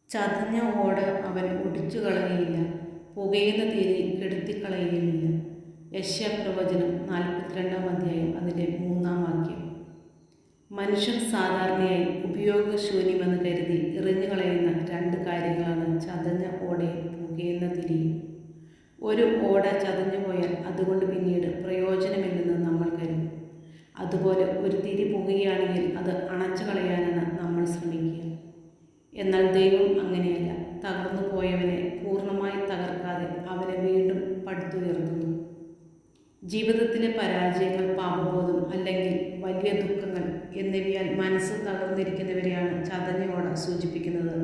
ചതഞ്ഞ ഓട് അവൻ ഒടിച്ചു കളയുകയില്ല, പുകയുന്ന തീയിൽ കെടുത്തിക്കളയുകയുമില്ല. യെശയ്യാപ്രവചനം 42-ാം അധ്യായം അതിൻ്റെ 3-ാം വാക്യം. മനുഷ്യർ സാധാരണയായി ഉപയോഗശൂന്യമെന്ന് കരുതി എറിഞ്ഞുകളയുന്ന രണ്ട് കാര്യങ്ങളാണ് ചതഞ്ഞ ഓടയും പുകയുന്ന തിരിയും. ഒരു ഓട ചതഞ്ഞു പോയാൽ അതുകൊണ്ട് പിന്നീട് പ്രയോജനമില്ലെന്ന് നമ്മൾ കരുതും. അതുപോലെ ഒരു തിരി പുകയുകയാണെങ്കിൽ അത് അണച്ചു കളയാനാണ് നമ്മൾ ശ്രമിക്കുക. എന്നാൽ ദൈവം അങ്ങനെയല്ല. തകർന്നു പോയവനെ പൂർണ്ണമായി തകർക്കാതെ അവനെ വീണ്ടും പടുത്തുയർത്തുന്നു. ജീവിതത്തിലെ പരാജയങ്ങൾ, പാപബോധം അല്ലെങ്കിൽ വലിയ ദുഃഖങ്ങൾ എന്നിവയാൽ മനസ്സ് തകർന്നിരിക്കുന്നവരെയാണ് ചതഞ്ഞ ഓട സൂചിപ്പിക്കുന്നത്.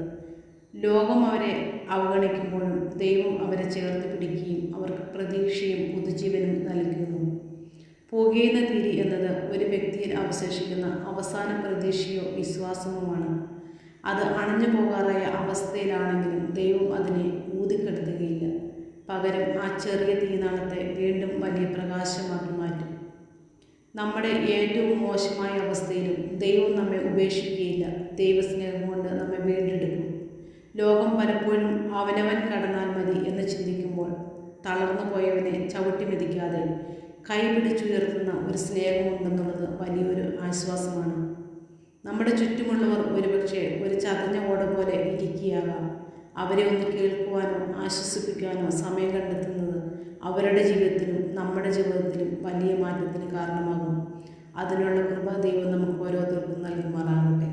ലോകം അവരെ അവഗണിക്കുമ്പോഴും ദൈവം അവരെ ചേർത്ത് പിടിക്കുകയും അവർക്ക് പ്രതീക്ഷയും പുതുജീവനും നൽകുന്നു. പുകയുന്ന തിരി എന്നത് ഒരു വ്യക്തിയിൽ അവശേഷിക്കുന്ന അവസാന പ്രതീക്ഷയോ വിശ്വാസവുമാണ്. അത് അണഞ്ഞു പോകാറായ അവസ്ഥയിലാണെങ്കിലും ദൈവം അതിനെ ഊതിക്കെടുത്തുകയില്ല. പകരം ആ ചെറിയ തീനാളത്തെ വീണ്ടും വലിയ പ്രകാശമാക്കി മാറ്റും. നമ്മുടെ ഏറ്റവും മോശമായ അവസ്ഥയിലും ദൈവം നമ്മെ ഉപേക്ഷിക്കുകയില്ല. ദൈവസ്നേഹം കൊണ്ട് നമ്മെ വീണ്ടെടുക്കും. ലോകം പലപ്പോഴും അവനവൻ കടന്നാൽ മതി എന്ന് ചിന്തിക്കുമ്പോൾ തളർന്നു പോയവനെ ചവിട്ടി മെതിക്കാതെ കൈപിടിച്ചുയർത്തുന്ന ഒരു സ്നേഹമുണ്ടെന്നുള്ളത് വലിയൊരു ആശ്വാസമാണ്. നമ്മുടെ ചുറ്റുമുള്ളവർ ഒരുപക്ഷെ ഒരു ചതഞ്ഞ ഓട പോലെ ഇരിക്കുകയാകാം. അവരെ ഒന്ന് കേൾക്കുവാനോ ആശ്വസിപ്പിക്കാനോ സമയം കണ്ടെത്തുന്നത് അവരുടെ ജീവിതത്തിലും നമ്മുടെ ജീവിതത്തിലും വലിയ മാറ്റത്തിന് കാരണമാകും. അതിനുള്ള കൃപ ദൈവം നമുക്ക് ഓരോരുത്തർക്കും നൽകുമാറാകട്ടെ.